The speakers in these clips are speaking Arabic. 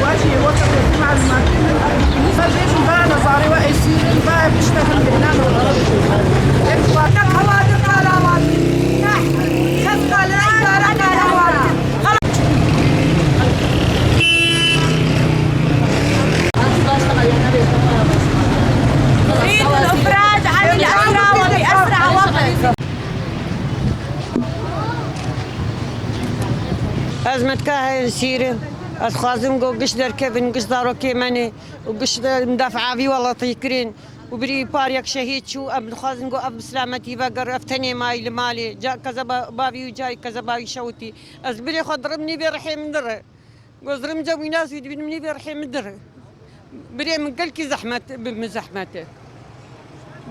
واجي وقت معلومات فالبيت بقى نظاري وأيسير بقى بيشتغل هنا وكان حوادث كلامات خذ الإدارة كلامات نريد الإفراج عن الأسرى وبأسرع وقت. أزمة كاهي سيرة أخوازم جو قش در كيفن قش دارو كيماني وقش مدافع بي والله طيكرين وبري باريك شهيد شو أب خازم جو أب سلامتي بقر أفتني ماي لمالي جا كذا بابي وجاي كذا بابي شوتي أزبري خضرمني برحيم در وزرم جوي ناس يدبني برحيم در بري من قلكي زحمة بمزحمته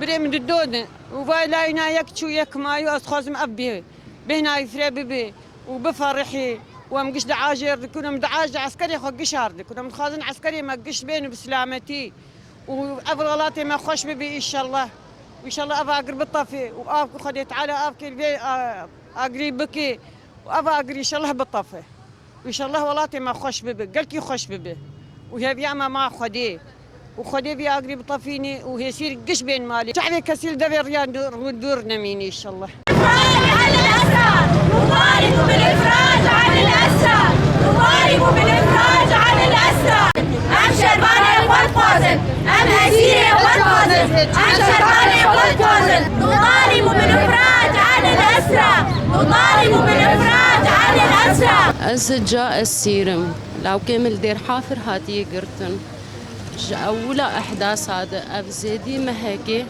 بري من الدودة وباي لاينا يكشو يك مايو أخوازم أبي بهنا يفري ببي وبفرحي ومقش دعاجر كنا مدعاج عسكري خو قشار كنا متخازن عسكري ما قش بينه بسلامتي وافضل غلطي ما خوش ببي ان شاء الله وان شاء الله ابا اقرب الطفي وابك خدي تعالى ابك البي اقري بكي وابا اقري ان شاء الله بالطفي وان شاء الله ولاتي ما خوش ببي قالكي خوش ببي وهي بيعمى ما خدي وخدي بي اقري بطفيني وهي يصير قش بين مالي شعبي كسيل دبي ريان ودور نميني ان شاء الله. نطالب بالإفراج عن الأسرى، نطالب بالإفراج عن الأسرى. أم شرباني والقاتل، أم أسيري والقاتل، أم شرباني والقاتل. نطالب بالإفراج عن الأسرى، نطالب بالإفراج عن الأسرى. أسجاء السيرم لو كامل دير حافر هاتي قرتن أولى أحداث هذا أفزيدي مهكي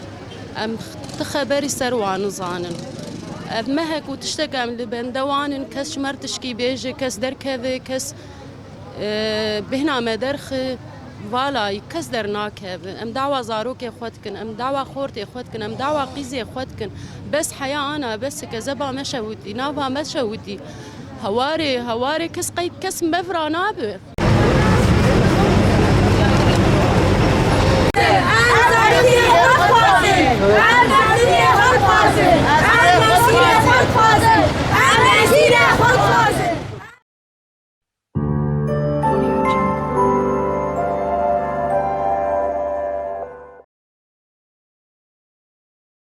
أم تخبري سروان زانن مهك وتشتكى من لبن دوان كس شمر تشكي بيجي كس در كذا كس بهنا مدرخ فالا كس در ناكب ام دعوة زاروك اخوتكن ام دعوة خورتي اخوتكن ام دعوة قيزي اخوتكن بس حياة انا بس كذبا مشودي نابا مشودي هواري كس قيد كس مفرا نابه